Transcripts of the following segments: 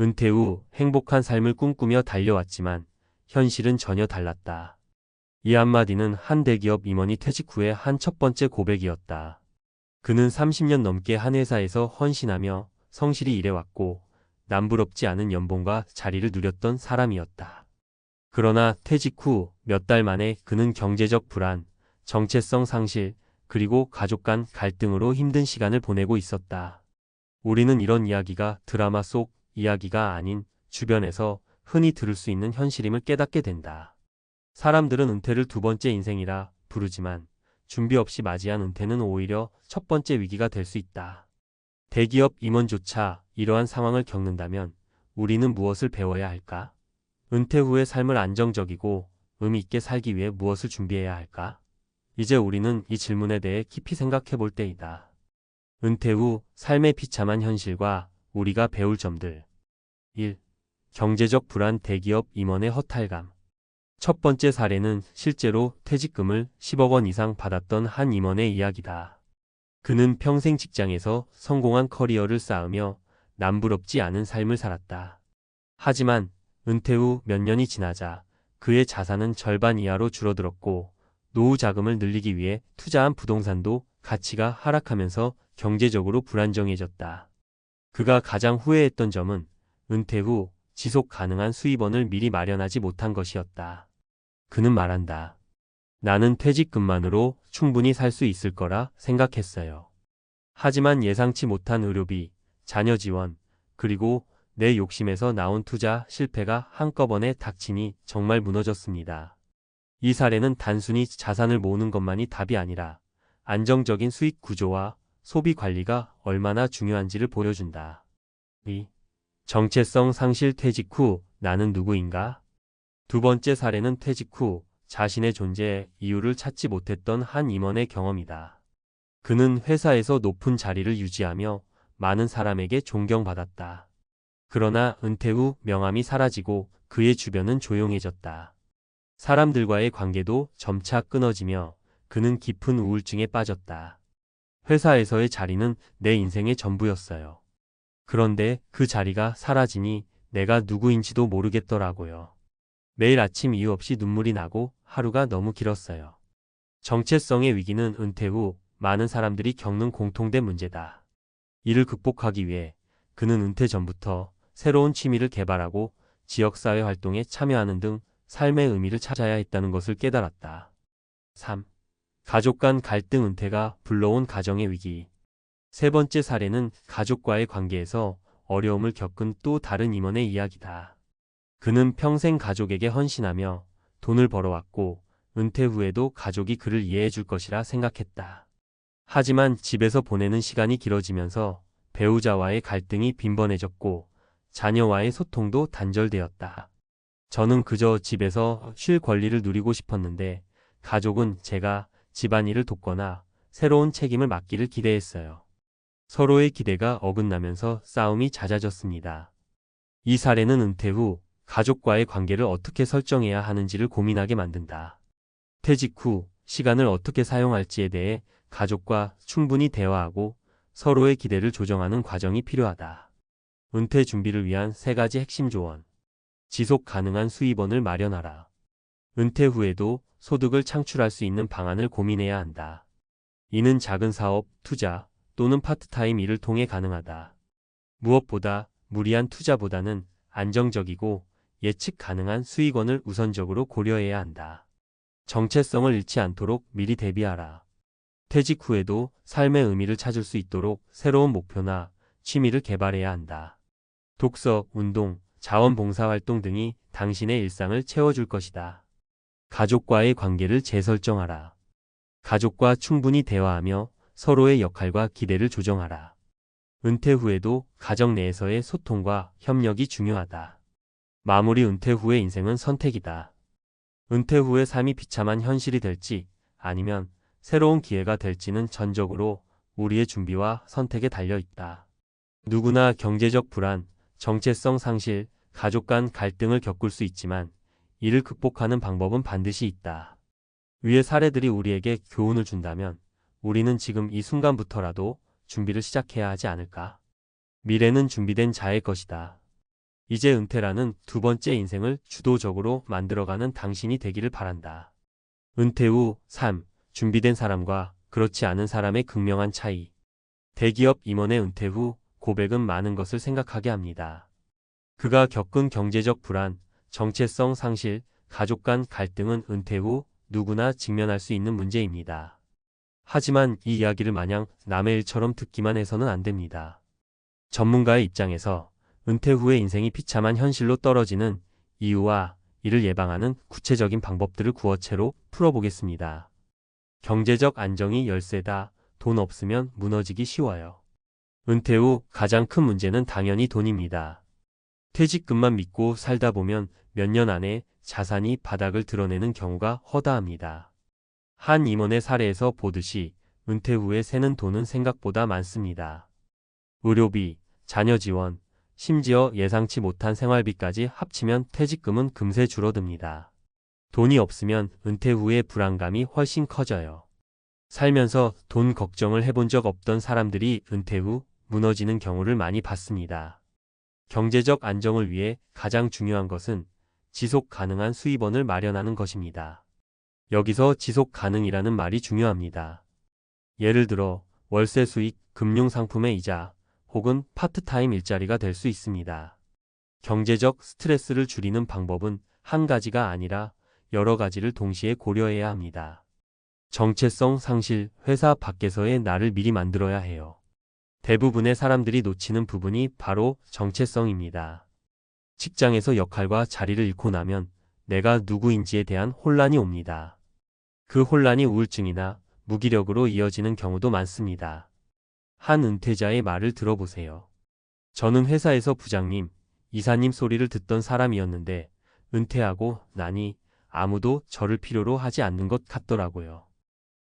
은퇴 후 행복한 삶을 꿈꾸며 달려왔지만 현실은 전혀 달랐다. 이 한마디는 한 대기업 임원이 퇴직 후의 한 첫 번째 고백이었다. 그는 30년 넘게 한 회사에서 헌신하며 성실히 일해왔고 남부럽지 않은 연봉과 자리를 누렸던 사람이었다. 그러나 퇴직 후 몇 달 만에 그는 경제적 불안, 정체성 상실, 그리고 가족 간 갈등으로 힘든 시간을 보내고 있었다. 우리는 이런 이야기가 드라마 속 이야기가 아닌 주변에서 흔히 들을 수 있는 현실임을 깨닫게 된다. 사람들은 은퇴를 두 번째 인생이라 부르지만 준비 없이 맞이한 은퇴는 오히려 첫 번째 위기가 될 수 있다. 대기업 임원조차 이러한 상황을 겪는다면 우리는 무엇을 배워야 할까? 은퇴 후의 삶을 안정적이고 의미 있게 살기 위해 무엇을 준비해야 할까? 이제 우리는 이 질문에 대해 깊이 생각해 볼 때이다. 은퇴 후 삶의 비참한 현실과 우리가 배울 점들. 1. 경제적 불안 대기업 임원의 허탈감. 첫 번째 사례는 실제로 퇴직금을 10억 원 이상 받았던 한 임원의 이야기다. 그는 평생 직장에서 성공한 커리어를 쌓으며 남부럽지 않은 삶을 살았다. 하지만 은퇴 후 몇 년이 지나자 그의 자산은 절반 이하로 줄어들었고 노후 자금을 늘리기 위해 투자한 부동산도 가치가 하락하면서 경제적으로 불안정해졌다. 그가 가장 후회했던 점은 은퇴 후 지속 가능한 수입원을 미리 마련하지 못한 것이었다. 그는 말한다. 나는 퇴직금만으로 충분히 살 수 있을 거라 생각했어요. 하지만 예상치 못한 의료비, 자녀 지원, 그리고 내 욕심에서 나온 투자 실패가 한꺼번에 닥치니 정말 무너졌습니다. 이 사례는 단순히 자산을 모으는 것만이 답이 아니라 안정적인 수익 구조와 소비 관리가 얼마나 중요한지를 보여준다. 2. 정체성 상실 퇴직 후 나는 누구인가? 두 번째 사례는 퇴직 후 자신의 존재의 이유를 찾지 못했던 한 임원의 경험이다. 그는 회사에서 높은 자리를 유지하며 많은 사람에게 존경받았다. 그러나 은퇴 후 명함이 사라지고 그의 주변은 조용해졌다. 사람들과의 관계도 점차 끊어지며 그는 깊은 우울증에 빠졌다. 회사에서의 자리는 내 인생의 전부였어요. 그런데 그 자리가 사라지니 내가 누구인지도 모르겠더라고요. 매일 아침 이유 없이 눈물이 나고 하루가 너무 길었어요. 정체성의 위기는 은퇴 후 많은 사람들이 겪는 공통된 문제다. 이를 극복하기 위해 그는 은퇴 전부터 새로운 취미를 개발하고 지역사회 활동에 참여하는 등 삶의 의미를 찾아야 했다는 것을 깨달았다. 3. 가족 간 갈등 은퇴가 불러온 가정의 위기. 세 번째 사례는 가족과의 관계에서 어려움을 겪은 또 다른 임원의 이야기다. 그는 평생 가족에게 헌신하며 돈을 벌어왔고 은퇴 후에도 가족이 그를 이해해 줄 것이라 생각했다. 하지만 집에서 보내는 시간이 길어지면서 배우자와의 갈등이 빈번해졌고 자녀와의 소통도 단절되었다. 저는 그저 집에서 쉴 권리를 누리고 싶었는데 가족은 제가 집안일을 돕거나 새로운 책임을 맡기를 기대했어요. 서로의 기대가 어긋나면서 싸움이 잦아졌습니다. 이 사례는 은퇴 후 가족과의 관계를 어떻게 설정해야 하는지를 고민하게 만든다. 퇴직 후 시간을 어떻게 사용할지에 대해 가족과 충분히 대화하고 서로의 기대를 조정하는 과정이 필요하다. 은퇴 준비를 위한 세 가지 핵심 조언. 지속 가능한 수입원을 마련하라. 은퇴 후에도 소득을 창출할 수 있는 방안을 고민해야 한다. 이는 작은 사업, 투자 또는 파트타임 일을 통해 가능하다. 무엇보다 무리한 투자보다는 안정적이고 예측 가능한 수익원을 우선적으로 고려해야 한다. 정체성을 잃지 않도록 미리 대비하라. 퇴직 후에도 삶의 의미를 찾을 수 있도록 새로운 목표나 취미를 개발해야 한다. 독서, 운동, 자원봉사활동 등이 당신의 일상을 채워줄 것이다. 가족과의 관계를 재설정하라. 가족과 충분히 대화하며 서로의 역할과 기대를 조정하라. 은퇴 후에도 가정 내에서의 소통과 협력이 중요하다. 마무리. 은퇴 후의 인생은 선택이다. 은퇴 후의 삶이 비참한 현실이 될지 아니면 새로운 기회가 될지는 전적으로 우리의 준비와 선택에 달려 있다. 누구나 경제적 불안, 정체성 상실, 가족 간 갈등을 겪을 수 있지만 이를 극복하는 방법은 반드시 있다. 위의 사례들이 우리에게 교훈을 준다면 우리는 지금 이 순간부터라도 준비를 시작해야 하지 않을까? 미래는 준비된 자의 것이다. 이제 은퇴라는 두 번째 인생을 주도적으로 만들어가는 당신이 되기를 바란다. 은퇴 후 삶, 준비된 사람과 그렇지 않은 사람의 극명한 차이. 대기업 임원의 은퇴 후 고백은 많은 것을 생각하게 합니다. 그가 겪은 경제적 불안, 정체성 상실, 가족 간 갈등은 은퇴 후 누구나 직면할 수 있는 문제입니다. 하지만 이 이야기를 마냥 남의 일처럼 듣기만 해서는 안 됩니다. 전문가의 입장에서 은퇴 후의 인생이 비참한 현실로 떨어지는 이유와 이를 예방하는 구체적인 방법들을 구어체로 풀어보겠습니다. 경제적 안정이 열쇠다. 돈 없으면 무너지기 쉬워요. 은퇴 후 가장 큰 문제는 당연히 돈입니다. 퇴직금만 믿고 살다 보면 몇 년 안에 자산이 바닥을 드러내는 경우가 허다합니다. 한 임원의 사례에서 보듯이 은퇴 후에 새는 돈은 생각보다 많습니다. 의료비, 자녀 지원, 심지어 예상치 못한 생활비까지 합치면 퇴직금은 금세 줄어듭니다. 돈이 없으면 은퇴 후의 불안감이 훨씬 커져요. 살면서 돈 걱정을 해본 적 없던 사람들이 은퇴 후 무너지는 경우를 많이 봤습니다. 경제적 안정을 위해 가장 중요한 것은 지속 가능한 수입원을 마련하는 것입니다. 여기서 지속 가능이라는 말이 중요합니다. 예를 들어 월세 수익, 금융상품의 이자, 혹은 파트타임 일자리가 될 수 있습니다. 경제적 스트레스를 줄이는 방법은 한 가지가 아니라 여러 가지를 동시에 고려해야 합니다. 정체성 상실, 회사 밖에서의 나를 미리 만들어야 해요. 대부분의 사람들이 놓치는 부분이 바로 정체성입니다. 직장에서 역할과 자리를 잃고 나면 내가 누구인지에 대한 혼란이 옵니다. 그 혼란이 우울증이나 무기력으로 이어지는 경우도 많습니다. 한 은퇴자의 말을 들어보세요. 저는 회사에서 부장님, 이사님 소리를 듣던 사람이었는데 은퇴하고 나니 아무도 저를 필요로 하지 않는 것 같더라고요.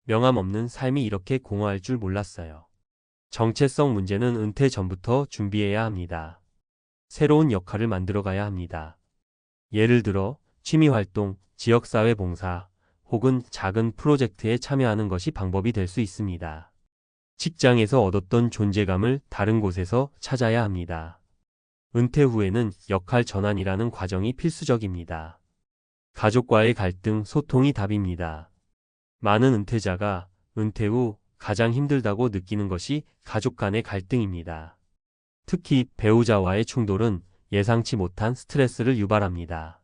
명함 없는 삶이 이렇게 공허할 줄 몰랐어요. 정체성 문제는 은퇴 전부터 준비해야 합니다. 새로운 역할을 만들어가야 합니다. 예를 들어 취미활동, 지역사회 봉사, 혹은 작은 프로젝트에 참여하는 것이 방법이 될 수 있습니다. 직장에서 얻었던 존재감을 다른 곳에서 찾아야 합니다. 은퇴 후에는 역할 전환이라는 과정이 필수적입니다. 가족과의 갈등, 소통이 답입니다. 많은 은퇴자가 은퇴 후 가장 힘들다고 느끼는 것이 가족 간의 갈등입니다. 특히 배우자와의 충돌은 예상치 못한 스트레스를 유발합니다.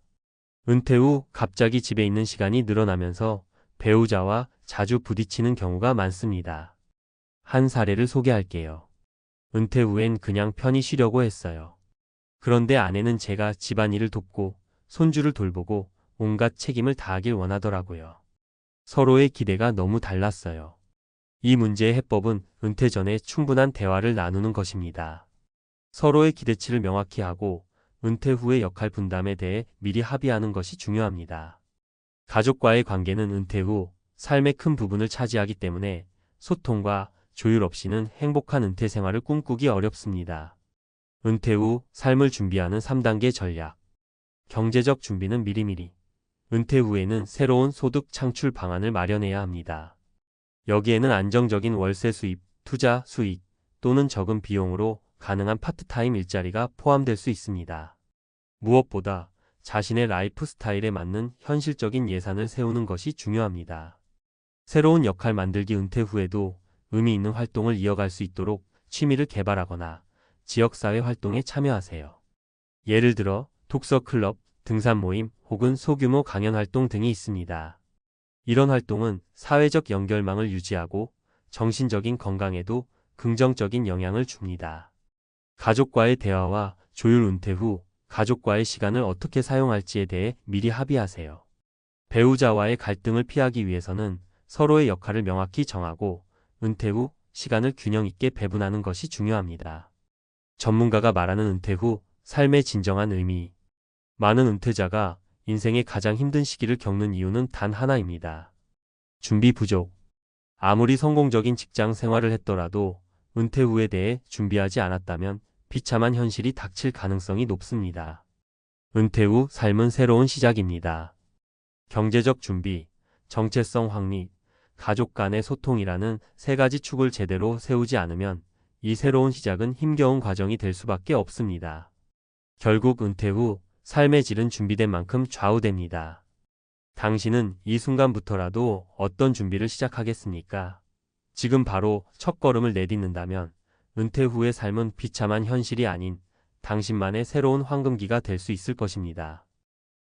은퇴 후 갑자기 집에 있는 시간이 늘어나면서 배우자와 자주 부딪히는 경우가 많습니다. 한 사례를 소개할게요. 은퇴 후엔 그냥 편히 쉬려고 했어요. 그런데 아내는 제가 집안일을 돕고 손주를 돌보고 온갖 책임을 다하길 원하더라고요. 서로의 기대가 너무 달랐어요. 이 문제의 해법은 은퇴 전에 충분한 대화를 나누는 것입니다. 서로의 기대치를 명확히 하고 은퇴 후의 역할 분담에 대해 미리 합의하는 것이 중요합니다. 가족과의 관계는 은퇴 후 삶의 큰 부분을 차지하기 때문에 소통과 조율 없이는 행복한 은퇴 생활을 꿈꾸기 어렵습니다. 은퇴 후 삶을 준비하는 3단계 전략. 경제적 준비는 미리미리. 은퇴 후에는 새로운 소득 창출 방안을 마련해야 합니다. 여기에는 안정적인 월세 수입, 투자 수익 또는 적은 비용으로 가능한 파트타임 일자리가 포함될 수 있습니다. 무엇보다 자신의 라이프 스타일에 맞는 현실적인 예산을 세우는 것이 중요합니다. 새로운 역할 만들기. 은퇴 후에도 의미 있는 활동을 이어갈 수 있도록 취미를 개발하거나 지역사회 활동에 참여하세요. 예를 들어 독서 클럽, 등산 모임 혹은 소규모 강연 활동 등이 있습니다. 이런 활동은 사회적 연결망을 유지하고 정신적인 건강에도 긍정적인 영향을 줍니다. 가족과의 대화와 조율. 은퇴 후 가족과의 시간을 어떻게 사용할지에 대해 미리 합의하세요. 배우자와의 갈등을 피하기 위해서는 서로의 역할을 명확히 정하고 은퇴 후 시간을 균형 있게 배분하는 것이 중요합니다. 전문가가 말하는 은퇴 후 삶의 진정한 의미. 많은 은퇴자가 인생의 가장 힘든 시기를 겪는 이유는 단 하나입니다. 준비 부족. 아무리 성공적인 직장 생활을 했더라도 은퇴 후에 대해 준비하지 않았다면 비참한 현실이 닥칠 가능성이 높습니다. 은퇴 후 삶은 새로운 시작입니다. 경제적 준비, 정체성 확립, 가족 간의 소통이라는 세 가지 축을 제대로 세우지 않으면 이 새로운 시작은 힘겨운 과정이 될 수밖에 없습니다. 결국 은퇴 후 삶의 질은 준비된 만큼 좌우됩니다. 당신은 이 순간부터라도 어떤 준비를 시작하겠습니까? 지금 바로 첫걸음을 내딛는다면 은퇴 후의 삶은 비참한 현실이 아닌 당신만의 새로운 황금기가 될 수 있을 것입니다.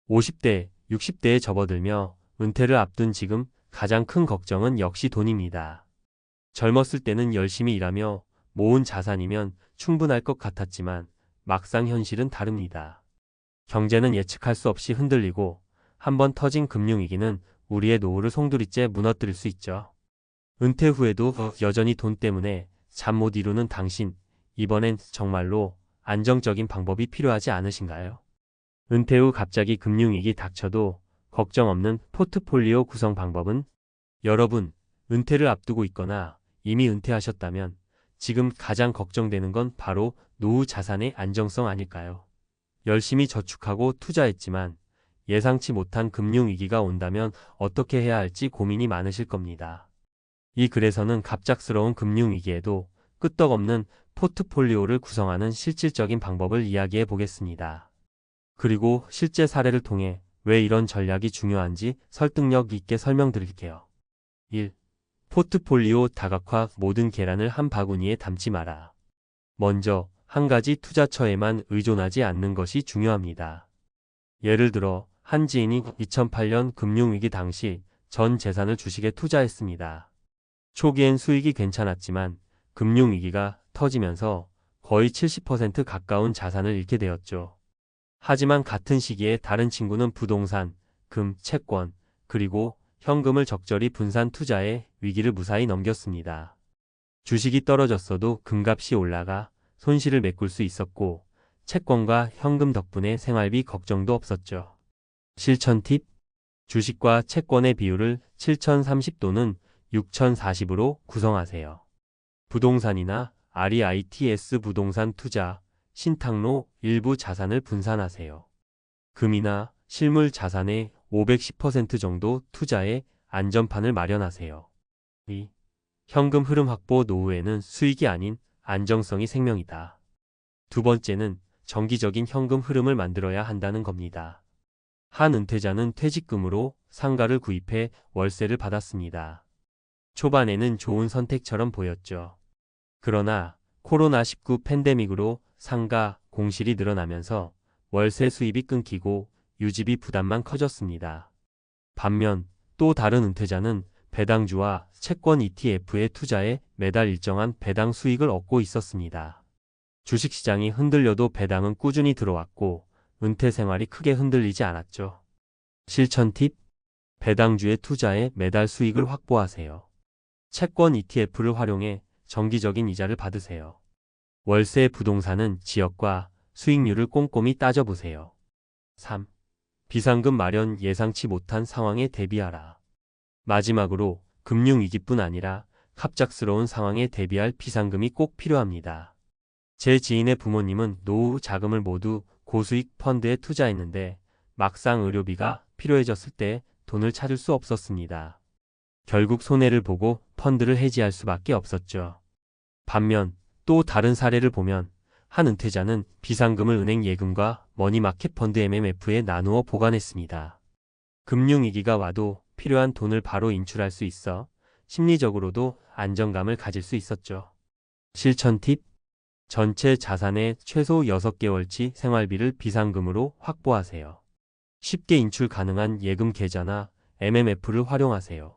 50대, 60대에 접어들며 은퇴를 앞둔 지금 가장 큰 걱정은 역시 돈입니다. 젊었을 때는 열심히 일하며 모은 자산이면 충분할 것 같았지만 막상 현실은 다릅니다. 경제는 예측할 수 없이 흔들리고 한번 터진 금융위기는 우리의 노후를 송두리째 무너뜨릴 수 있죠. 은퇴 후에도 여전히 돈 때문에 잠 못 이루는 당신, 이번엔 정말로 안정적인 방법이 필요하지 않으신가요? 은퇴 후 갑자기 금융위기 닥쳐도 걱정 없는 포트폴리오 구성 방법은? 여러분, 은퇴를 앞두고 있거나 이미 은퇴하셨다면 지금 가장 걱정되는 건 바로 노후 자산의 안정성 아닐까요? 열심히 저축하고 투자했지만 예상치 못한 금융위기가 온다면 어떻게 해야 할지 고민이 많으실 겁니다. 이 글에서는 갑작스러운 금융위기에도 끄떡없는 포트폴리오를 구성하는 실질적인 방법을 이야기해 보겠습니다. 그리고 실제 사례를 통해 왜 이런 전략이 중요한지 설득력 있게 설명드릴게요. 1. 포트폴리오 다각화. 모든 계란을 한 바구니에 담지 마라. 먼저 한 가지 투자처에만 의존하지 않는 것이 중요합니다. 예를 들어 한 지인이 2008년 금융위기 당시 전 재산을 주식에 투자했습니다. 초기엔 수익이 괜찮았지만 금융위기가 터지면서 거의 70% 가까운 자산을 잃게 되었죠. 하지만 같은 시기에 다른 친구는 부동산, 금, 채권, 그리고 현금을 적절히 분산 투자해 위기를 무사히 넘겼습니다. 주식이 떨어졌어도 금값이 올라가 손실을 메꿀 수 있었고 채권과 현금 덕분에 생활비 걱정도 없었죠. 실천 팁: 주식과 채권의 비율을 7030 또는 6040으로 구성하세요. 부동산이나 REITs 부동산 투자, 신탁로 일부 자산을 분산하세요. 금이나 실물 자산의 510% 정도 투자해 안전판을 마련하세요. 2. 현금 흐름 확보. 노후에는 수익이 아닌 안정성이 생명이다. 두 번째는 정기적인 현금 흐름을 만들어야 한다는 겁니다. 한 은퇴자는 퇴직금으로 상가를 구입해 월세를 받았습니다. 초반에는 좋은 선택처럼 보였죠. 그러나 코로나19 팬데믹으로 상가, 공실이 늘어나면서 월세 수입이 끊기고 유지비 부담만 커졌습니다. 반면 또 다른 은퇴자는 배당주와 채권 ETF에 투자해 매달 일정한 배당 수익을 얻고 있었습니다. 주식시장이 흔들려도 배당은 꾸준히 들어왔고 은퇴 생활이 크게 흔들리지 않았죠. 실천 팁: 배당주에 투자해 매달 수익을 확보하세요. 채권 ETF를 활용해 정기적인 이자를 받으세요. 월세 부동산은 지역과 수익률을 꼼꼼히 따져보세요. 3. 비상금 마련. 예상치 못한 상황에 대비하라. 마지막으로 금융위기뿐 아니라 갑작스러운 상황에 대비할 비상금이 꼭 필요합니다. 제 지인의 부모님은 노후 자금을 모두 고수익 펀드에 투자했는데 막상 의료비가 필요해졌을 때 돈을 찾을 수 없었습니다. 결국 손해를 보고 펀드를 해지할 수밖에 없었죠. 반면 또 다른 사례를 보면 한 은퇴자는 비상금을 은행 예금과 머니마켓 펀드 MMF에 나누어 보관했습니다. 금융위기가 와도 필요한 돈을 바로 인출할 수 있어 심리적으로도 안정감을 가질 수 있었죠. 실천 팁: 전체 자산의 최소 6개월치 생활비를 비상금으로 확보하세요. 쉽게 인출 가능한 예금 계좌나 MMF를 활용하세요.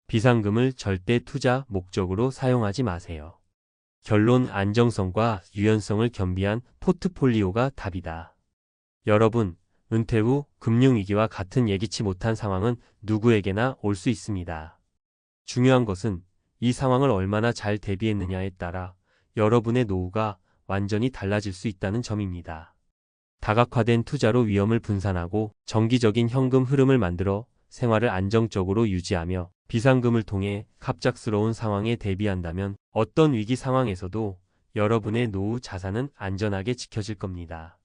비상금을 절대 투자 목적으로 사용하지 마세요. 결론: 안정성과 유연성을 겸비한 포트폴리오가 답이다. 여러분, 은퇴 후 금융위기와 같은 예기치 못한 상황은 누구에게나 올 수 있습니다. 중요한 것은 이 상황을 얼마나 잘 대비했느냐에 따라 여러분의 노후가 완전히 달라질 수 있다는 점입니다. 다각화된 투자로 위험을 분산하고 정기적인 현금 흐름을 만들어 생활을 안정적으로 유지하며 비상금을 통해 갑작스러운 상황에 대비한다면 어떤 위기 상황에서도 여러분의 노후 자산은 안전하게 지켜질 겁니다.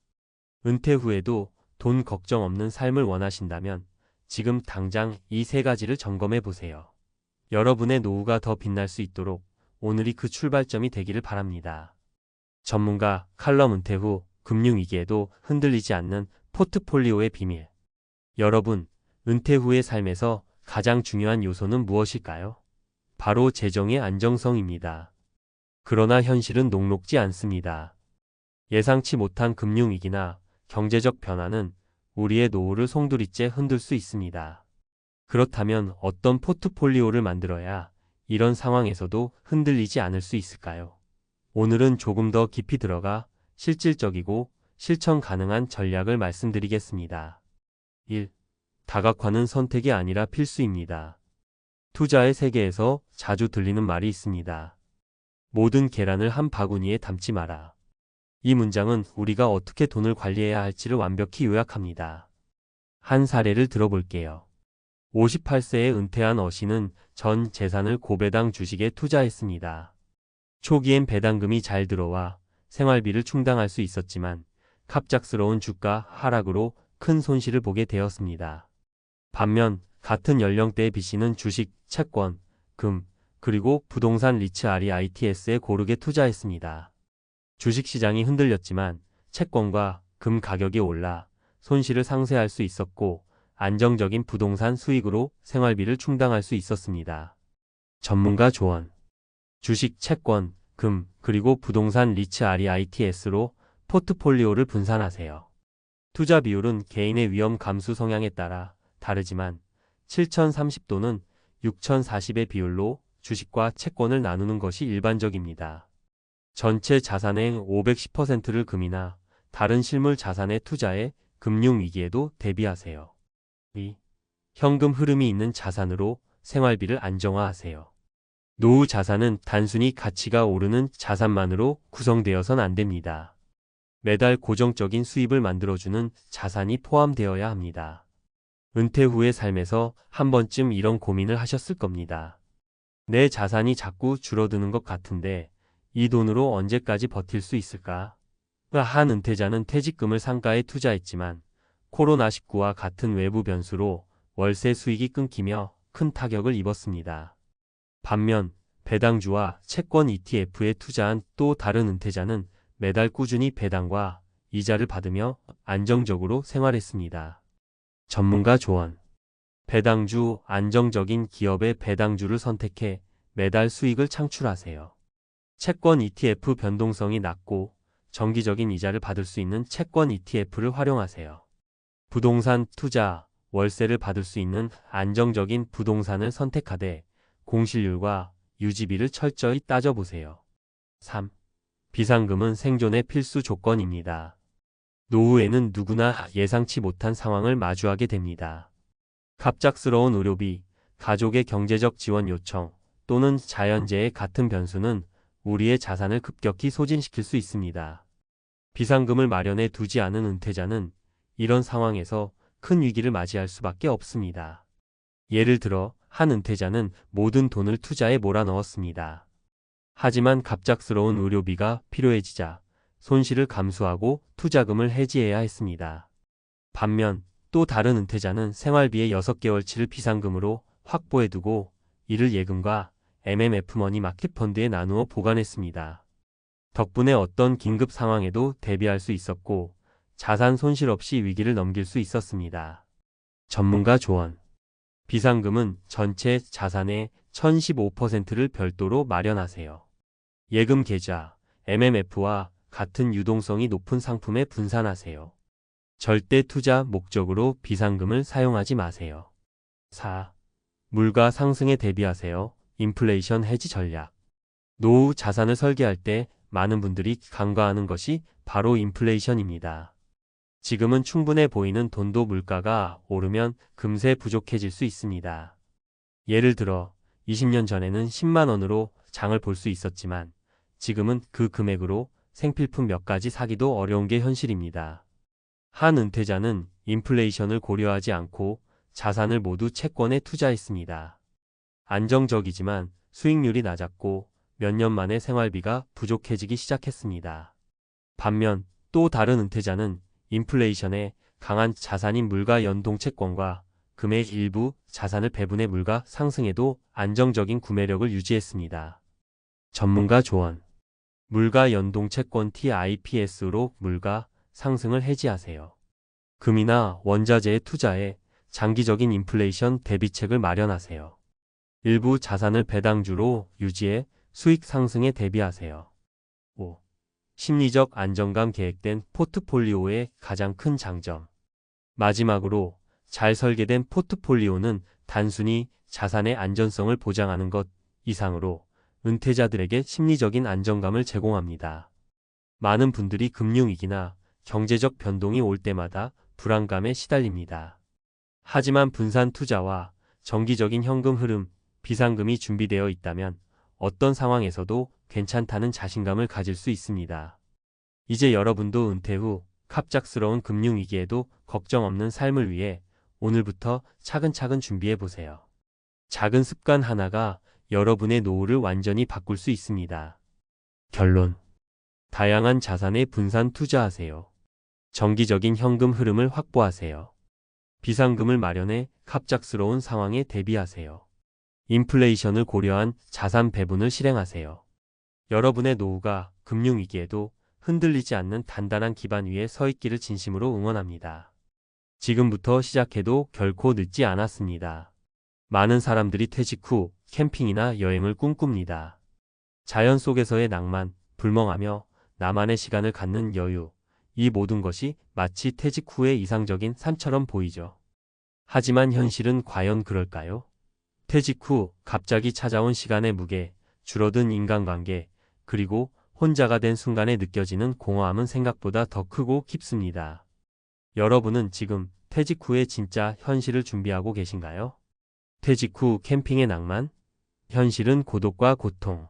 은퇴 후에도 돈 걱정 없는 삶을 원하신다면 지금 당장 이 세 가지를 점검해 보세요. 여러분의 노후가 더 빛날 수 있도록 오늘이 그 출발점이 되기를 바랍니다. 전문가 칼럼. 은퇴 후 금융위기에도 흔들리지 않는 포트폴리오의 비밀. 여러분, 은퇴 후의 삶에서 가장 중요한 요소는 무엇일까요? 바로 재정의 안정성입니다. 그러나 현실은 녹록지 않습니다. 예상치 못한 금융위기나 경제적 변화는 우리의 노후를 송두리째 흔들 수 있습니다. 그렇다면 어떤 포트폴리오를 만들어야 이런 상황에서도 흔들리지 않을 수 있을까요? 오늘은 조금 더 깊이 들어가 실질적이고 실천 가능한 전략을 말씀드리겠습니다. 1. 다각화는 선택이 아니라 필수입니다. 투자의 세계에서 자주 들리는 말이 있습니다. 모든 계란을 한 바구니에 담지 마라. 이 문장은 우리가 어떻게 돈을 관리해야 할지를 완벽히 요약합니다. 한 사례를 들어볼게요. 58세에 은퇴한 어신은 전 재산을 고배당 주식에 투자했습니다. 초기엔 배당금이 잘 들어와 생활비를 충당할 수 있었지만 갑작스러운 주가 하락으로 큰 손실을 보게 되었습니다. 반면 같은 연령대의 B씨는 주식, 채권, 금, 그리고 부동산 리츠 REITS에 고르게 투자했습니다. 주식시장이 흔들렸지만 채권과 금 가격이 올라 손실을 상쇄할 수 있었고 안정적인 부동산 수익으로 생활비를 충당할 수 있었습니다. 전문가 조언. 주식, 채권, 금, 그리고 부동산 리츠 REITS로 포트폴리오를 분산하세요. 투자 비율은 개인의 위험 감수 성향에 따라 다르지만 7030 또는 6040의 비율로 주식과 채권을 나누는 것이 일반적입니다. 전체 자산의 510%를 금이나 다른 실물 자산에 투자해 금융위기에도 대비하세요. 2. 현금 흐름이 있는 자산으로 생활비를 안정화하세요. 노후 자산은 단순히 가치가 오르는 자산만으로 구성되어선 안 됩니다. 매달 고정적인 수입을 만들어주는 자산이 포함되어야 합니다. 은퇴 후의 삶에서 한 번쯤 이런 고민을 하셨을 겁니다. 내 자산이 자꾸 줄어드는 것 같은데 이 돈으로 언제까지 버틸 수 있을까? 한 은퇴자는 퇴직금을 상가에 투자했지만 코로나19와 같은 외부 변수로 월세 수익이 끊기며 큰 타격을 입었습니다. 반면 배당주와 채권 ETF에 투자한 또 다른 은퇴자는 매달 꾸준히 배당과 이자를 받으며 안정적으로 생활했습니다. 전문가 조언. 배당주, 안정적인 기업의 배당주를 선택해 매달 수익을 창출하세요. 채권 ETF 변동성이 낮고 정기적인 이자를 받을 수 있는 채권 ETF를 활용하세요. 부동산 투자, 월세를 받을 수 있는 안정적인 부동산을 선택하되 공실률과 유지비를 철저히 따져보세요. 3. 비상금은 생존의 필수 조건입니다. 노후에는 누구나 예상치 못한 상황을 마주하게 됩니다. 갑작스러운 의료비, 가족의 경제적 지원 요청 또는 자연재해 같은 변수는 우리의 자산을 급격히 소진시킬 수 있습니다. 비상금을 마련해 두지 않은 은퇴자는 이런 상황에서 큰 위기를 맞이할 수밖에 없습니다. 예를 들어 한 은퇴자는 모든 돈을 투자에 몰아넣었습니다. 하지만 갑작스러운 의료비가 필요해지자 손실을 감수하고 투자금을 해지해야 했습니다. 반면 또 다른 은퇴자는 생활비의 6개월치를 비상금으로 확보해두고 이를 예금과 MMF 머니 마켓 펀드에 나누어 보관했습니다. 덕분에 어떤 긴급 상황에도 대비할 수 있었고 자산 손실 없이 위기를 넘길 수 있었습니다. 전문가 조언. 비상금은 전체 자산의 1015%를 별도로 마련하세요. 예금 계좌, MMF와 같은 유동성이 높은 상품에 분산하세요. 절대 투자 목적으로 비상금을 사용하지 마세요. 4. 물가 상승에 대비하세요. 인플레이션 해지 전략. 노후 자산을 설계할 때 많은 분들이 간과하는 것이 바로 인플레이션입니다. 지금은 충분해 보이는 돈도 물가가 오르면 금세 부족해질 수 있습니다. 예를 들어 20년 전에는 10만 원으로 장을 볼 수 있었지만 지금은 그 금액으로 생필품 몇 가지 사기도 어려운 게 현실입니다. 한 은퇴자는 인플레이션을 고려하지 않고 자산을 모두 채권에 투자했습니다. 안정적이지만 수익률이 낮았고 몇 년 만에 생활비가 부족해지기 시작했습니다. 반면 또 다른 은퇴자는 인플레이션에 강한 자산인 물가 연동 채권과 금의 일부 자산을 배분해 물가 상승에도 안정적인 구매력을 유지했습니다. 전문가 조언. 물가 연동 채권 TIPS로 물가 상승을 해지하세요. 금이나 원자재에 투자해 장기적인 인플레이션 대비책을 마련하세요. 일부 자산을 배당주로 유지해 수익 상승에 대비하세요. 5. 심리적 안정감. 계획된 포트폴리오의 가장 큰 장점. 마지막으로, 잘 설계된 포트폴리오는 단순히 자산의 안전성을 보장하는 것 이상으로 은퇴자들에게 심리적인 안정감을 제공합니다. 많은 분들이 금융위기나 경제적 변동이 올 때마다 불안감에 시달립니다. 하지만 분산 투자와 정기적인 현금 흐름, 비상금이 준비되어 있다면 어떤 상황에서도 괜찮다는 자신감을 가질 수 있습니다. 이제 여러분도 은퇴 후 갑작스러운 금융위기에도 걱정 없는 삶을 위해 오늘부터 차근차근 준비해 보세요. 작은 습관 하나가 여러분의 노후를 완전히 바꿀 수 있습니다. 결론. 다양한 자산에 분산 투자하세요. 정기적인 현금 흐름을 확보하세요. 비상금을 마련해 갑작스러운 상황에 대비하세요. 인플레이션을 고려한 자산 배분을 실행하세요. 여러분의 노후가 금융위기에도 흔들리지 않는 단단한 기반 위에 서 있기를 진심으로 응원합니다. 지금부터 시작해도 결코 늦지 않았습니다. 많은 사람들이 퇴직 후 캠핑이나 여행을 꿈꿉니다. 자연 속에서의 낭만, 불멍하며 나만의 시간을 갖는 여유, 이 모든 것이 마치 퇴직 후의 이상적인 삶처럼 보이죠. 하지만 현실은 과연 그럴까요? 퇴직 후 갑자기 찾아온 시간의 무게, 줄어든 인간관계, 그리고 혼자가 된 순간에 느껴지는 공허함은 생각보다 더 크고 깊습니다. 여러분은 지금 퇴직 후의 진짜 현실을 준비하고 계신가요? 퇴직 후 캠핑의 낭만? 현실은 고독과 고통.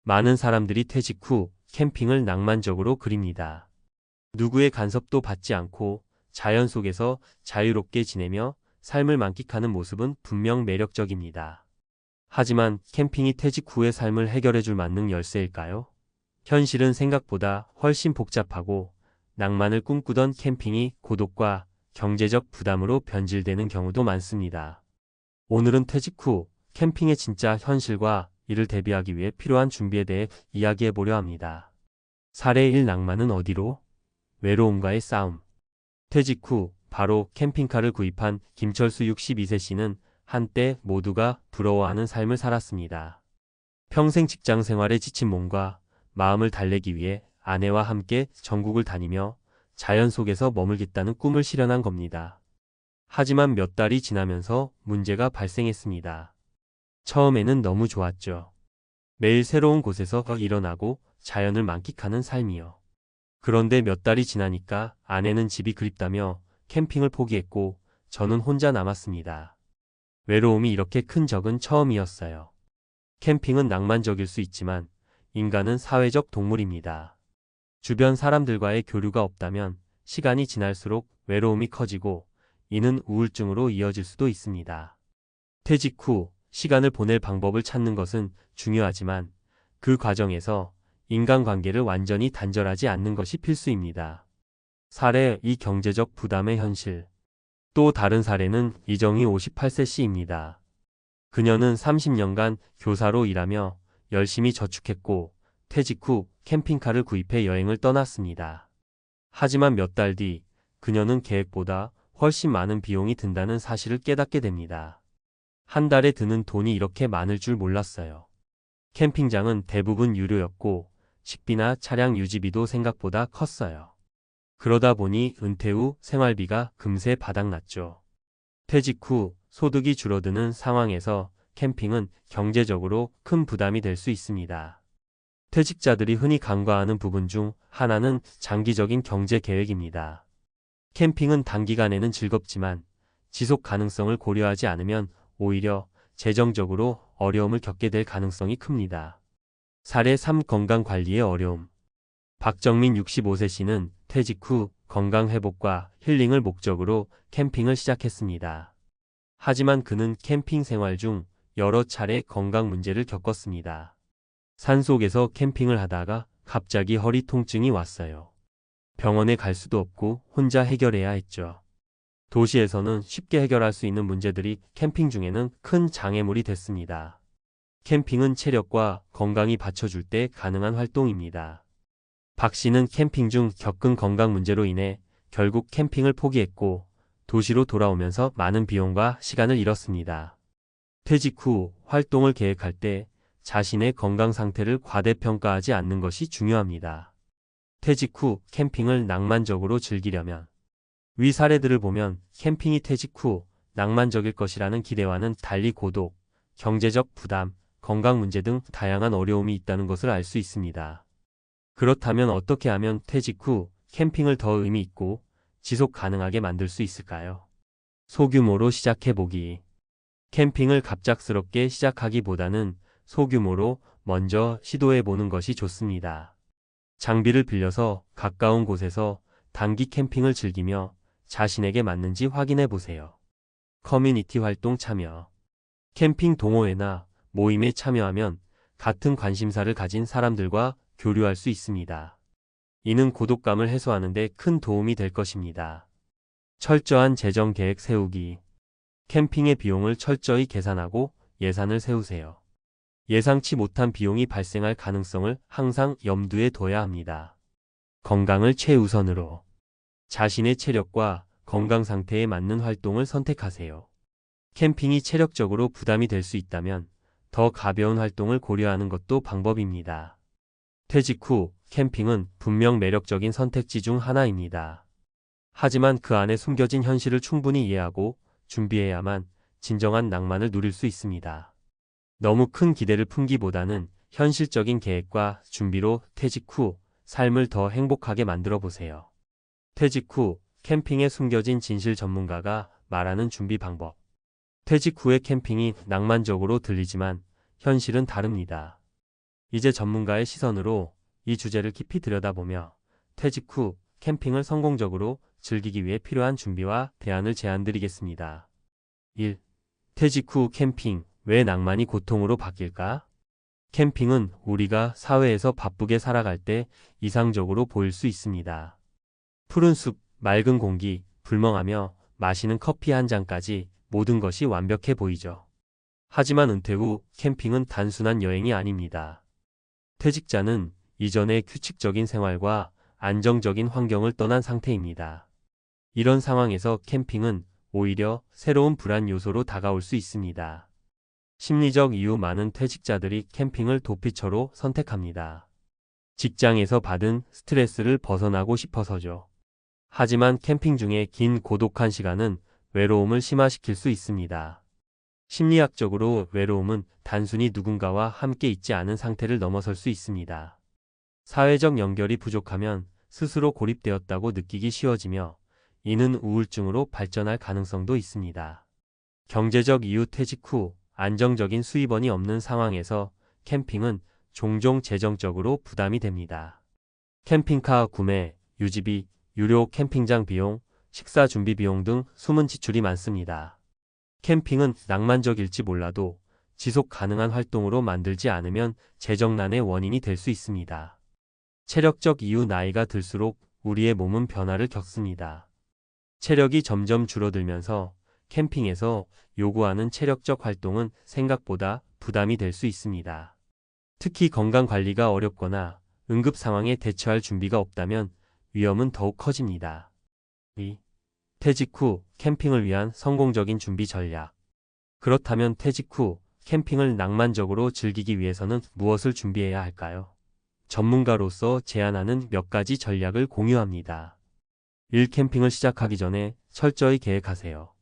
많은 사람들이 퇴직 후 캠핑을 낭만적으로 그립니다. 누구의 간섭도 받지 않고 자연 속에서 자유롭게 지내며 삶을 만끽하는 모습은 분명 매력적입니다. 하지만 캠핑이 퇴직 후의 삶을 해결해줄 만능 열쇠일까요? 현실은 생각보다 훨씬 복잡하고 낭만을 꿈꾸던 캠핑이 고독과 경제적 부담으로 변질되는 경우도 많습니다. 오늘은 퇴직 후 캠핑의 진짜 현실과 이를 대비하기 위해 필요한 준비에 대해 이야기해 보려 합니다. 사례 1. 낭만은 어디로? 외로움과의 싸움. 퇴직 후 바로 캠핑카를 구입한 김철수 62세 씨는 한때 모두가 부러워하는 삶을 살았습니다. 평생 직장 생활에 지친 몸과 마음을 달래기 위해 아내와 함께 전국을 다니며 자연 속에서 머물겠다는 꿈을 실현한 겁니다. 하지만 몇 달이 지나면서 문제가 발생했습니다. 처음에는 너무 좋았죠. 매일 새로운 곳에서 일어나고 자연을 만끽하는 삶이요. 그런데 몇 달이 지나니까 아내는 집이 그립다며 캠핑을 포기했고 저는 혼자 남았습니다. 외로움이 이렇게 큰 적은 처음이었어요. 캠핑은 낭만적일 수 있지만 인간은 사회적 동물입니다. 주변 사람들과의 교류가 없다면 시간이 지날수록 외로움이 커지고 이는 우울증으로 이어질 수도 있습니다. 퇴직 후 시간을 보낼 방법을 찾는 것은 중요하지만 그 과정에서 인간관계를 완전히 단절하지 않는 것이 필수입니다. 사례 2. 경제적 부담의 현실. 또 다른 사례는 이정희 58세 씨입니다. 그녀는 30년간 교사로 일하며 열심히 저축했고 퇴직 후 캠핑카를 구입해 여행을 떠났습니다. 하지만 몇 달 뒤 그녀는 계획보다 훨씬 많은 비용이 든다는 사실을 깨닫게 됩니다. 한 달에 드는 돈이 이렇게 많을 줄 몰랐어요. 캠핑장은 대부분 유료였고 식비나 차량 유지비도 생각보다 컸어요. 그러다 보니 은퇴 후 생활비가 금세 바닥났죠. 퇴직 후 소득이 줄어드는 상황에서 캠핑은 경제적으로 큰 부담이 될 수 있습니다. 퇴직자들이 흔히 간과하는 부분 중 하나는 장기적인 경제 계획입니다. 캠핑은 단기간에는 즐겁지만 지속 가능성을 고려하지 않으면 오히려 재정적으로 어려움을 겪게 될 가능성이 큽니다. 사례 3. 건강관리의 어려움. 박정민 65세 씨는 퇴직 후 건강회복과 힐링을 목적으로 캠핑을 시작했습니다. 하지만 그는 캠핑 생활 중 여러 차례 건강 문제를 겪었습니다. 산속에서 캠핑을 하다가 갑자기 허리 통증이 왔어요. 병원에 갈 수도 없고 혼자 해결해야 했죠. 도시에서는 쉽게 해결할 수 있는 문제들이 캠핑 중에는 큰 장애물이 됐습니다. 캠핑은 체력과 건강이 받쳐줄 때 가능한 활동입니다. 박 씨는 캠핑 중 겪은 건강 문제로 인해 결국 캠핑을 포기했고 도시로 돌아오면서 많은 비용과 시간을 잃었습니다. 퇴직 후 활동을 계획할 때 자신의 건강 상태를 과대평가하지 않는 것이 중요합니다. 퇴직 후 캠핑을 낭만적으로 즐기려면 위 사례들을 보면 캠핑이 퇴직 후 낭만적일 것이라는 기대와는 달리 고독, 경제적 부담, 건강 문제 등 다양한 어려움이 있다는 것을 알 수 있습니다. 그렇다면 어떻게 하면 퇴직 후 캠핑을 더 의미 있고 지속 가능하게 만들 수 있을까요? 소규모로 시작해보기. 캠핑을 갑작스럽게 시작하기보다는 소규모로 먼저 시도해보는 것이 좋습니다. 장비를 빌려서 가까운 곳에서 단기 캠핑을 즐기며 자신에게 맞는지 확인해보세요. 커뮤니티 활동 참여. 캠핑 동호회나 모임에 참여하면 같은 관심사를 가진 사람들과 교류할 수 있습니다. 이는 고독감을 해소하는 데 큰 도움이 될 것입니다. 철저한 재정 계획 세우기. 캠핑의 비용을 철저히 계산하고 예산을 세우세요. 예상치 못한 비용이 발생할 가능성을 항상 염두에 둬야 합니다. 건강을 최우선으로. 자신의 체력과 건강 상태에 맞는 활동을 선택하세요. 캠핑이 체력적으로 부담이 될 수 있다면 더 가벼운 활동을 고려하는 것도 방법입니다. 퇴직 후 캠핑은 분명 매력적인 선택지 중 하나입니다. 하지만 그 안에 숨겨진 현실을 충분히 이해하고 준비해야만 진정한 낭만을 누릴 수 있습니다. 너무 큰 기대를 품기보다는 현실적인 계획과 준비로 퇴직 후 삶을 더 행복하게 만들어 보세요. 퇴직 후 캠핑에 숨겨진 진실 전문가가 말하는 준비 방법. 퇴직 후의 캠핑이 낭만적으로 들리지만 현실은 다릅니다. 이제 전문가의 시선으로 이 주제를 깊이 들여다보며 퇴직 후 캠핑을 성공적으로 즐기기 위해 필요한 준비와 대안을 제안드리겠습니다. 1. 퇴직 후 캠핑, 왜 낭만이 고통으로 바뀔까? 캠핑은 우리가 사회에서 바쁘게 살아갈 때 이상적으로 보일 수 있습니다. 푸른 숲, 맑은 공기, 불멍하며 마시는 커피 한 잔까지 모든 것이 완벽해 보이죠. 하지만 은퇴 후 캠핑은 단순한 여행이 아닙니다. 퇴직자는 이전의 규칙적인 생활과 안정적인 환경을 떠난 상태입니다. 이런 상황에서 캠핑은 오히려 새로운 불안 요소로 다가올 수 있습니다. 심리적 이유. 많은 퇴직자들이 캠핑을 도피처로 선택합니다. 직장에서 받은 스트레스를 벗어나고 싶어서죠. 하지만 캠핑 중에 긴 고독한 시간은 외로움을 심화시킬 수 있습니다. 심리학적으로 외로움은 단순히 누군가와 함께 있지 않은 상태를 넘어설 수 있습니다. 사회적 연결이 부족하면 스스로 고립되었다고 느끼기 쉬워지며 이는 우울증으로 발전할 가능성도 있습니다. 경제적 이유. 퇴직 후 안정적인 수입원이 없는 상황에서 캠핑은 종종 재정적으로 부담이 됩니다. 캠핑카 구매, 유지비, 유료 캠핑장 비용, 식사 준비 비용 등 숨은 지출이 많습니다. 캠핑은 낭만적일지 몰라도 지속 가능한 활동으로 만들지 않으면 재정난의 원인이 될 수 있습니다. 체력적 이유. 나이가 들수록 우리의 몸은 변화를 겪습니다. 체력이 점점 줄어들면서 캠핑에서 요구하는 체력적 활동은 생각보다 부담이 될 수 있습니다. 특히 건강 관리가 어렵거나 응급 상황에 대처할 준비가 없다면 위험은 더욱 커집니다. 2. 퇴직 후 캠핑을 위한 성공적인 준비 전략. 그렇다면 퇴직 후 캠핑을 낭만적으로 즐기기 위해서는 무엇을 준비해야 할까요? 전문가로서 제안하는 몇 가지 전략을 공유합니다. 1. 캠핑을 시작하기 전에 철저히 계획하세요.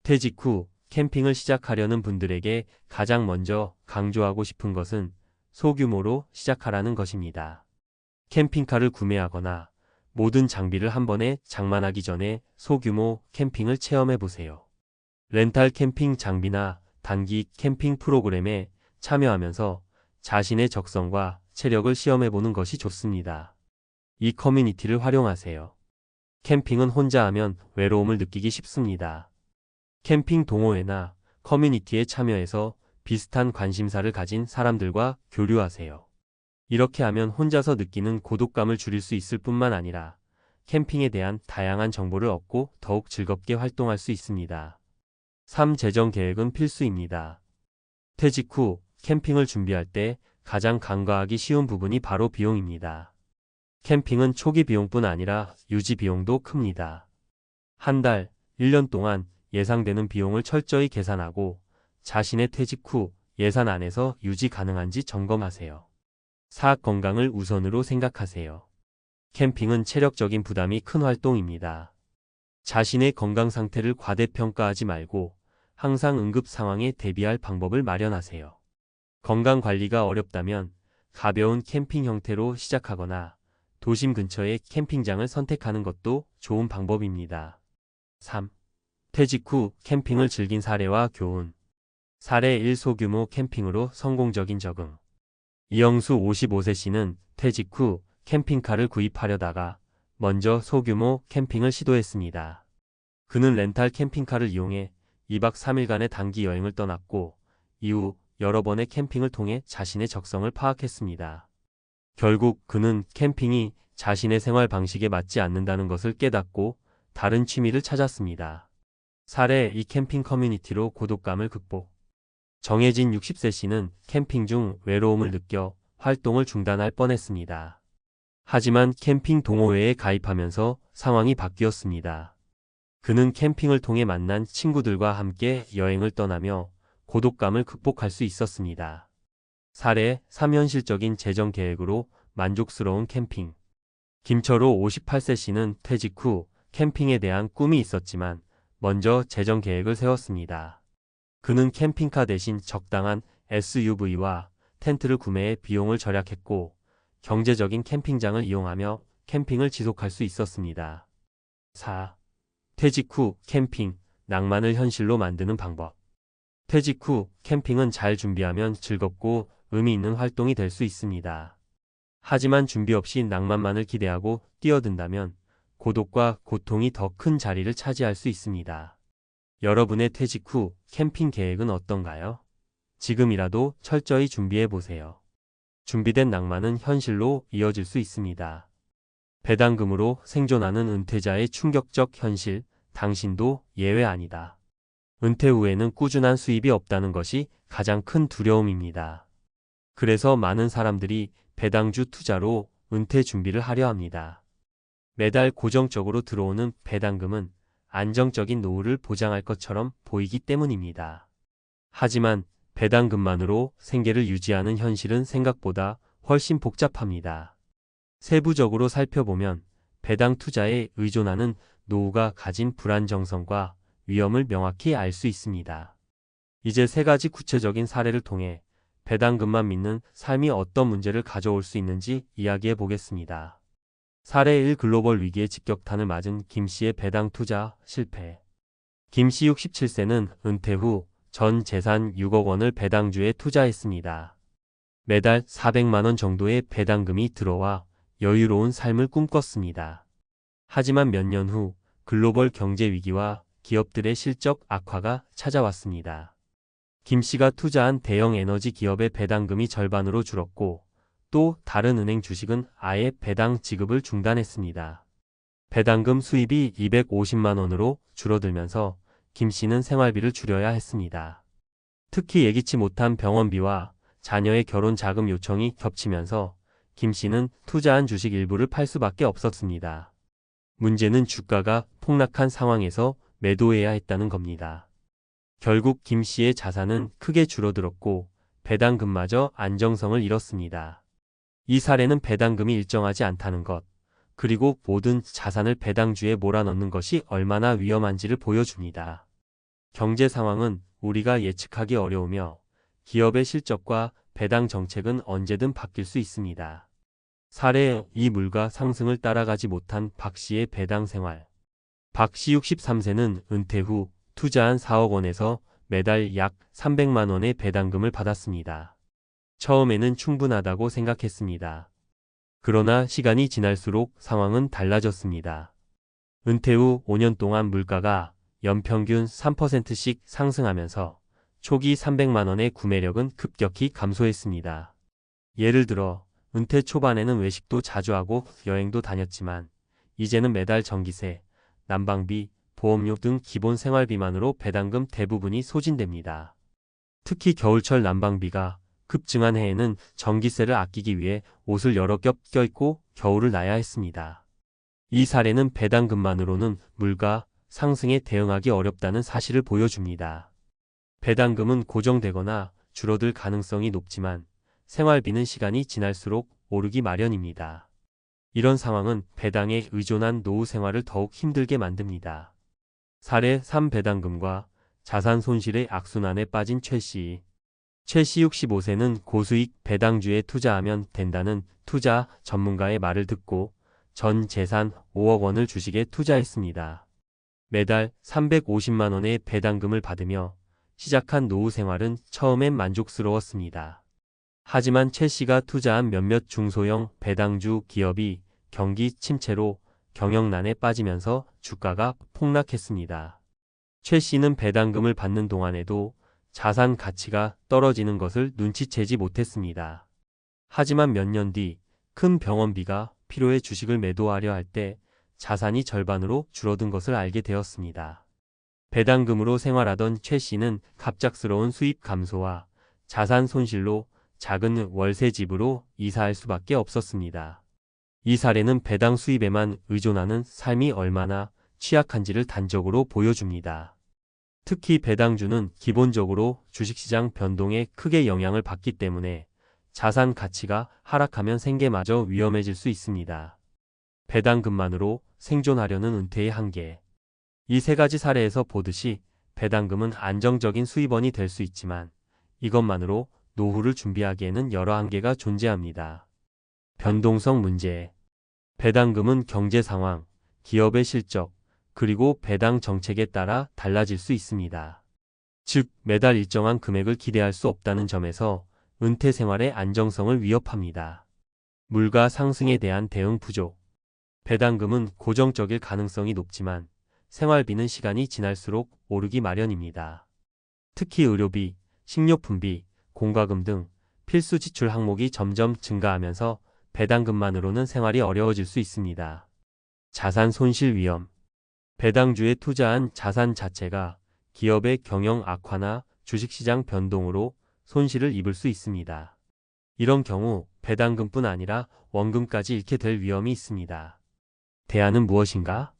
퇴직 후 캠핑을 시작하려는 분들에게 가장 먼저 강조하고 싶은 것은 소규모로 시작하라는 것입니다. 캠핑카를 구매하거나 모든 장비를 한 번에 장만하기 전에 소규모 캠핑을 체험해 보세요. 렌탈 캠핑 장비나 단기 캠핑 프로그램에 참여하면서 자신의 적성과 체력을 시험해 보는 것이 좋습니다. 이 커뮤니티를 활용하세요. 캠핑은 혼자 하면 외로움을 느끼기 쉽습니다. 캠핑 동호회나 커뮤니티에 참여해서 비슷한 관심사를 가진 사람들과 교류하세요. 이렇게 하면 혼자서 느끼는 고독감을 줄일 수 있을 뿐만 아니라 캠핑에 대한 다양한 정보를 얻고 더욱 즐겁게 활동할 수 있습니다. 3. 재정 계획은 필수입니다. 퇴직 후 캠핑을 준비할 때 가장 간과하기 쉬운 부분이 바로 비용입니다. 캠핑은 초기 비용뿐 아니라 유지 비용도 큽니다. 한 달, 1년 동안 예상되는 비용을 철저히 계산하고 자신의 퇴직 후 예산 안에서 유지 가능한지 점검하세요. 사악 건강을 우선으로 생각하세요. 캠핑은 체력적인 부담이 큰 활동입니다. 자신의 건강 상태를 과대평가하지 말고 항상 응급 상황에 대비할 방법을 마련하세요. 건강 관리가 어렵다면 가벼운 캠핑 형태로 시작하거나 도심 근처의 캠핑장을 선택하는 것도 좋은 방법입니다. 3. 퇴직 후 캠핑을 즐긴 사례와 교훈. 사례 1. 소규모 캠핑으로 성공적인 적응. 이영수 55세 씨는 퇴직 후 캠핑카를 구입하려다가 먼저 소규모 캠핑을 시도했습니다. 그는 렌탈 캠핑카를 이용해 2박 3일간의 단기 여행을 떠났고 이후 여러 번의 캠핑을 통해 자신의 적성을 파악했습니다. 결국 그는 캠핑이 자신의 생활 방식에 맞지 않는다는 것을 깨닫고 다른 취미를 찾았습니다. 사례 2. 캠핑 커뮤니티로 고독감을 극복. 정혜진 60세 씨는 캠핑 중 외로움을 느껴 활동을 중단할 뻔했습니다. 하지만 캠핑 동호회에 가입하면서 상황이 바뀌었습니다. 그는 캠핑을 통해 만난 친구들과 함께 여행을 떠나며 고독감을 극복할 수 있었습니다. 사례 3. 현실적인 재정 계획으로 만족스러운 캠핑. 김철호 58세 씨는 퇴직 후 캠핑에 대한 꿈이 있었지만 먼저 재정 계획을 세웠습니다. 그는 캠핑카 대신 적당한 SUV와 텐트를 구매해 비용을 절약했고 경제적인 캠핑장을 이용하며 캠핑을 지속할 수 있었습니다. 4. 퇴직 후 캠핑, 낭만을 현실로 만드는 방법. 퇴직 후 캠핑은 잘 준비하면 즐겁고 의미 있는 활동이 될 수 있습니다. 하지만 준비 없이 낭만만을 기대하고 뛰어든다면 고독과 고통이 더 큰 자리를 차지할 수 있습니다. 여러분의 퇴직 후 캠핑 계획은 어떤가요? 지금이라도 철저히 준비해 보세요. 준비된 낭만은 현실로 이어질 수 있습니다. 배당금으로 생존하는 은퇴자의 충격적 현실, 당신도 예외 아니다. 은퇴 후에는 꾸준한 수입이 없다는 것이 가장 큰 두려움입니다. 그래서 많은 사람들이 배당주 투자로 은퇴 준비를 하려 합니다. 매달 고정적으로 들어오는 배당금은 안정적인 노후를 보장할 것처럼 보이기 때문입니다. 하지만 배당금만으로 생계를 유지하는 현실은 생각보다 훨씬 복잡합니다. 세부적으로 살펴보면 배당 투자에 의존하는 노후가 가진 불안정성과 위험을 명확히 알 수 있습니다. 이제 3가지 구체적인 사례를 통해 배당금만 믿는 삶이 어떤 문제를 가져올 수 있는지 이야기해 보겠습니다. 사례 1. 글로벌 위기에 직격탄을 맞은 김 씨의 배당 투자 실패. 김 씨 67세는 은퇴 후 전 재산 6억 원을 배당주에 투자했습니다. 매달 400만 원 정도의 배당금이 들어와 여유로운 삶을 꿈꿨습니다. 하지만 몇 년 후 글로벌 경제 위기와 기업들의 실적 악화가 찾아왔습니다. 김 씨가 투자한 대형 에너지 기업의 배당금이 절반으로 줄었고 또 다른 은행 주식은 아예 배당 지급을 중단했습니다. 배당금 수입이 250만 원으로 줄어들면서 김 씨는 생활비를 줄여야 했습니다. 특히 예기치 못한 병원비와 자녀의 결혼 자금 요청이 겹치면서 김 씨는 투자한 주식 일부를 팔 수밖에 없었습니다. 문제는 주가가 폭락한 상황에서 매도해야 했다는 겁니다. 결국 김 씨의 자산은 크게 줄어들었고 배당금마저 안정성을 잃었습니다. 이 사례는 배당금이 일정하지 않다는 것, 그리고 모든 자산을 배당주에 몰아넣는 것이 얼마나 위험한지를 보여줍니다. 경제 상황은 우리가 예측하기 어려우며 기업의 실적과 배당 정책은 언제든 바뀔 수 있습니다. 사례 2. 물가 상승을 따라가지 못한 박 씨의 배당 생활. 박 씨 63세는 은퇴 후 투자한 4억 원에서 매달 약 300만 원의 배당금을 받았습니다. 처음에는 충분하다고 생각했습니다. 그러나 시간이 지날수록 상황은 달라졌습니다. 은퇴 후 5년 동안 물가가 연평균 3%씩 상승하면서 초기 300만 원의 구매력은 급격히 감소했습니다. 예를 들어 은퇴 초반에는 외식도 자주 하고 여행도 다녔지만 이제는 매달 전기세, 난방비, 보험료 등 기본 생활비만으로 배당금 대부분이 소진됩니다. 특히 겨울철 난방비가 급증한 해에는 전기세를 아끼기 위해 옷을 여러 겹 껴입고 겨울을 나야 했습니다. 이 사례는 배당금만으로는 물가 상승에 대응하기 어렵다는 사실을 보여줍니다. 배당금은 고정되거나 줄어들 가능성이 높지만 생활비는 시간이 지날수록 오르기 마련입니다. 이런 상황은 배당에 의존한 노후 생활을 더욱 힘들게 만듭니다. 사례 3. 배당금과 자산 손실의 악순환에 빠진 최 씨. 최 씨 65세는 고수익 배당주에 투자하면 된다는 투자 전문가의 말을 듣고 전 재산 5억 원을 주식에 투자했습니다. 매달 350만 원의 배당금을 받으며 시작한 노후 생활은 처음엔 만족스러웠습니다. 하지만 최 씨가 투자한 몇몇 중소형 배당주 기업이 경기 침체로 경영난에 빠지면서 주가가 폭락했습니다. 최 씨는 배당금을 받는 동안에도 자산 가치가 떨어지는 것을 눈치채지 못했습니다. 하지만 몇 년 뒤 큰 병원비가 필요해 주식을 매도하려 할 때 자산이 절반으로 줄어든 것을 알게 되었습니다. 배당금으로 생활하던 최 씨는 갑작스러운 수입 감소와 자산 손실로 작은 월세 집으로 이사할 수밖에 없었습니다. 이 사례는 배당 수입에만 의존하는 삶이 얼마나 취약한지를 단적으로 보여줍니다. 특히 배당주는 기본적으로 주식시장 변동에 크게 영향을 받기 때문에 자산 가치가 하락하면 생계마저 위험해질 수 있습니다. 배당금만으로 생존하려는 은퇴의 한계. 이 세 가지 사례에서 보듯이 배당금은 안정적인 수입원이 될 수 있지만 이것만으로 노후를 준비하기에는 여러 한계가 존재합니다. 변동성 문제. 배당금은 경제 상황, 기업의 실적, 그리고 배당 정책에 따라 달라질 수 있습니다. 즉, 매달 일정한 금액을 기대할 수 없다는 점에서 은퇴 생활의 안정성을 위협합니다. 물가 상승에 대한 대응 부족. 배당금은 고정적일 가능성이 높지만 생활비는 시간이 지날수록 오르기 마련입니다. 특히 의료비, 식료품비, 공과금 등 필수 지출 항목이 점점 증가하면서 배당금만으로는 생활이 어려워질 수 있습니다. 자산 손실 위험. 배당주에 투자한 자산 자체가 기업의 경영 악화나 주식시장 변동으로 손실을 입을 수 있습니다. 이런 경우 배당금뿐 아니라 원금까지 잃게 될 위험이 있습니다. 대안은 무엇인가?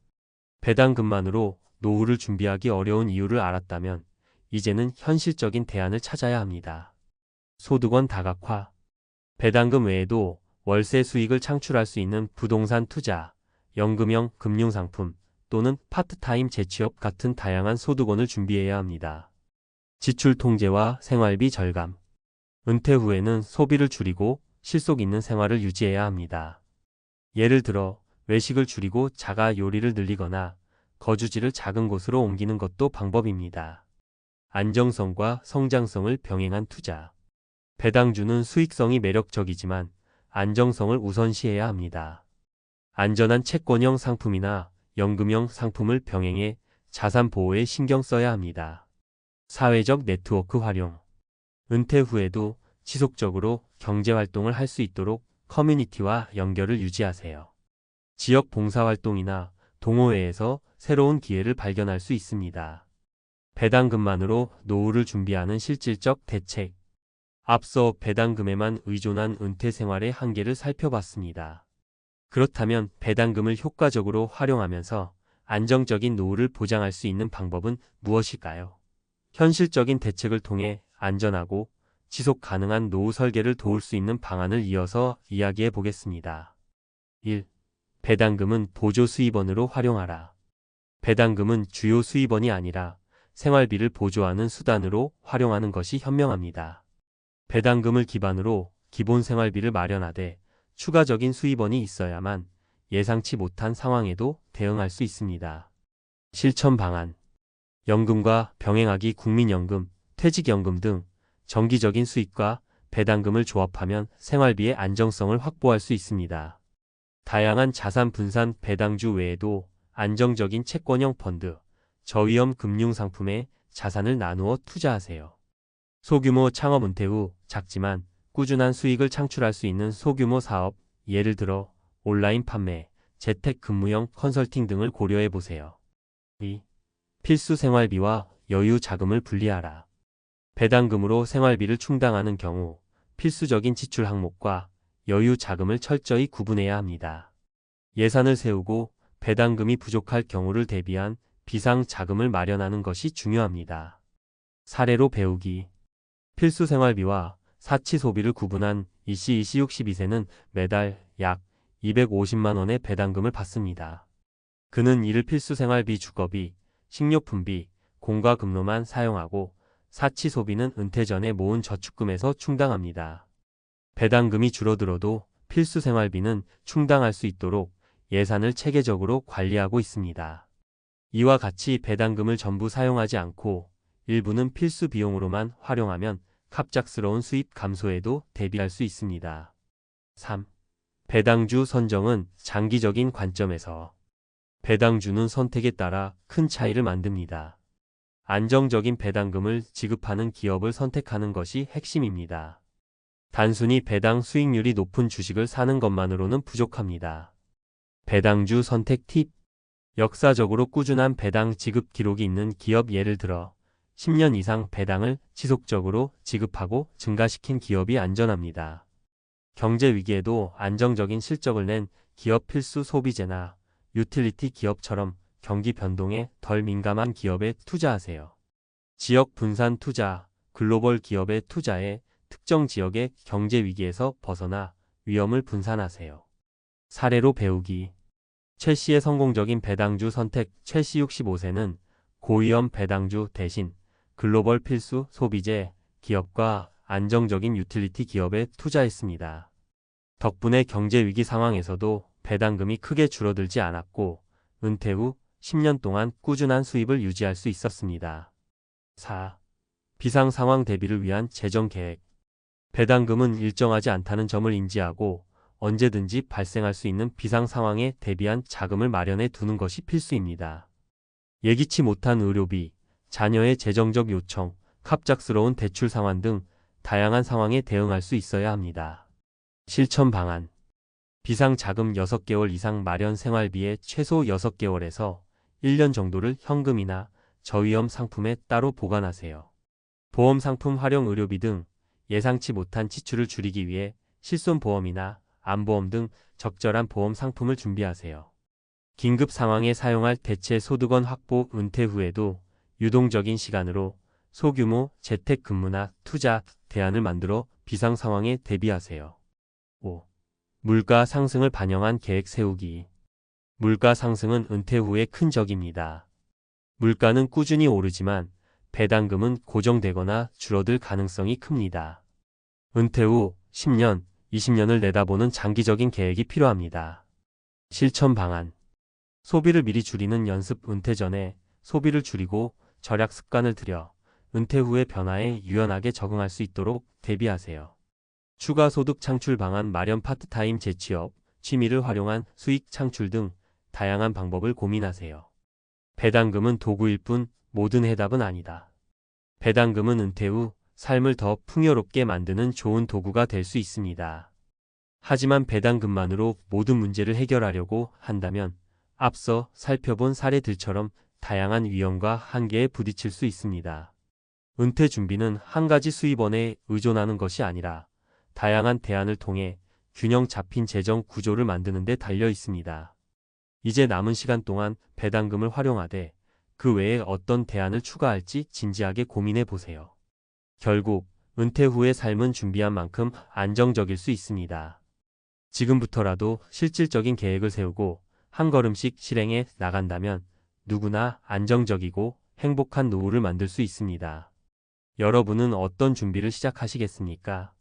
배당금만으로 노후를 준비하기 어려운 이유를 알았다면 이제는 현실적인 대안을 찾아야 합니다. 소득원 다각화. 배당금 외에도 월세 수익을 창출할 수 있는 부동산 투자, 연금형 금융상품 또는 파트타임 재취업 같은 다양한 소득원을 준비해야 합니다. 지출 통제와 생활비 절감. 은퇴 후에는 소비를 줄이고 실속 있는 생활을 유지해야 합니다. 예를 들어 외식을 줄이고 자가 요리를 늘리거나 거주지를 작은 곳으로 옮기는 것도 방법입니다. 안정성과 성장성을 병행한 투자. 배당주는 수익성이 매력적이지만 안정성을 우선시해야 합니다. 안전한 채권형 상품이나 연금형 상품을 병행해 자산 보호에 신경 써야 합니다. 사회적 네트워크 활용. 은퇴 후에도 지속적으로 경제활동을 할 수 있도록 커뮤니티와 연결을 유지하세요. 지역 봉사활동이나 동호회에서 새로운 기회를 발견할 수 있습니다. 배당금만으로 노후를 준비하는 실질적 대책. 앞서 배당금에만 의존한 은퇴 생활의 한계를 살펴봤습니다. 그렇다면 배당금을 효과적으로 활용하면서 안정적인 노후를 보장할 수 있는 방법은 무엇일까요? 현실적인 대책을 통해 안전하고 지속 가능한 노후 설계를 도울 수 있는 방안을 이어서 이야기해 보겠습니다. 1. 배당금은 보조 수입원으로 활용하라. 배당금은 주요 수입원이 아니라 생활비를 보조하는 수단으로 활용하는 것이 현명합니다. 배당금을 기반으로 기본 생활비를 마련하되 추가적인 수입원이 있어야만 예상치 못한 상황에도 대응할 수 있습니다. 실천 방안. 연금과 병행하기. 국민연금, 퇴직연금 등 정기적인 수입과 배당금을 조합하면 생활비의 안정성을 확보할 수 있습니다. 다양한 자산 분산 배당주 외에도 안정적인 채권형 펀드, 저위험 금융상품에 자산을 나누어 투자하세요. 소규모 창업. 은퇴 후 작지만 꾸준한 수익을 창출할 수 있는 소규모 사업, 예를 들어 온라인 판매, 재택 근무형 컨설팅 등을 고려해 보세요. 2. 필수 생활비와 여유 자금을 분리하라. 배당금으로 생활비를 충당하는 경우 필수적인 지출 항목과 여유 자금을 철저히 구분해야 합니다. 예산을 세우고 배당금이 부족할 경우를 대비한 비상 자금을 마련하는 것이 중요합니다. 사례로 배우기. 필수 생활비와 사치 소비를 구분한 이씨 62세는 매달 약 250만 원의 배당금을 받습니다. 그는 이를 필수 생활비 주거비, 식료품비, 공과 급료만 사용하고 사치 소비는 은퇴 전에 모은 저축금에서 충당합니다. 배당금이 줄어들어도 필수 생활비는 충당할 수 있도록 예산을 체계적으로 관리하고 있습니다. 이와 같이 배당금을 전부 사용하지 않고 일부는 필수 비용으로만 활용하면 갑작스러운 수입 감소에도 대비할 수 있습니다. 3. 배당주 선정은 장기적인 관점에서 배당주는 선택에 따라 큰 차이를 만듭니다. 안정적인 배당금을 지급하는 기업을 선택하는 것이 핵심입니다. 단순히 배당 수익률이 높은 주식을 사는 것만으로는 부족합니다. 배당주 선택 팁. 역사적으로 꾸준한 배당 지급 기록이 있는 기업, 예를 들어 10년 이상 배당을 지속적으로 지급하고 증가시킨 기업이 안전합니다. 경제 위기에도 안정적인 실적을 낸 기업, 필수 소비재나 유틸리티 기업처럼 경기 변동에 덜 민감한 기업에 투자하세요. 지역 분산 투자. 글로벌 기업에 투자해 특정 지역의 경제 위기에서 벗어나 위험을 분산하세요. 사례로 배우기. 최씨의 성공적인 배당주 선택. 최씨 65세는 고위험 배당주 대신 글로벌 필수 소비재 기업과 안정적인 유틸리티 기업에 투자했습니다. 덕분에 경제 위기 상황에서도 배당금이 크게 줄어들지 않았고 은퇴 후 10년 동안 꾸준한 수입을 유지할 수 있었습니다. 4. 비상 상황 대비를 위한 재정 계획. 배당금은 일정하지 않다는 점을 인지하고 언제든지 발생할 수 있는 비상 상황에 대비한 자금을 마련해 두는 것이 필수입니다. 예기치 못한 의료비, 자녀의 재정적 요청, 갑작스러운 대출 상환 등 다양한 상황에 대응할 수 있어야 합니다. 실천 방안. 비상 자금 6개월 이상 마련. 생활비의 최소 6개월에서 1년 정도를 현금이나 저위험 상품에 따로 보관하세요. 보험 상품 활용. 의료비 등 예상치 못한 지출을 줄이기 위해 실손보험이나 암보험 등 적절한 보험 상품을 준비하세요. 긴급 상황에 사용할 대체 소득원 확보. 은퇴 후에도 유동적인 시간으로 소규모 재택근무나 투자 대안을 만들어 비상 상황에 대비하세요. 5. 물가 상승을 반영한 계획 세우기. 물가 상승은 은퇴 후의 큰 적입니다. 물가는 꾸준히 오르지만 배당금은 고정되거나 줄어들 가능성이 큽니다. 은퇴 후 10년, 20년을 내다보는 장기적인 계획이 필요합니다. 실천 방안. 소비를 미리 줄이는 연습. 은퇴 전에 소비를 줄이고 절약 습관을 들여 은퇴 후의 변화에 유연하게 적응할 수 있도록 대비하세요. 추가 소득 창출 방안 마련. 파트타임 재취업, 취미를 활용한 수익 창출 등 다양한 방법을 고민하세요. 배당금은 도구일 뿐 모든 해답은 아니다. 배당금은 은퇴 후 삶을 더 풍요롭게 만드는 좋은 도구가 될 수 있습니다. 하지만 배당금만으로 모든 문제를 해결하려고 한다면 앞서 살펴본 사례들처럼 다양한 위험과 한계에 부딪힐 수 있습니다. 은퇴 준비는 한 가지 수입원에 의존하는 것이 아니라 다양한 대안을 통해 균형 잡힌 재정 구조를 만드는 데 달려 있습니다. 이제 남은 시간 동안 배당금을 활용하되 그 외에 어떤 대안을 추가할지 진지하게 고민해 보세요. 결국 은퇴 후의 삶은 준비한 만큼 안정적일 수 있습니다. 지금부터라도 실질적인 계획을 세우고 한 걸음씩 실행해 나간다면 누구나 안정적이고 행복한 노후를 만들 수 있습니다. 여러분은 어떤 준비를 시작하시겠습니까?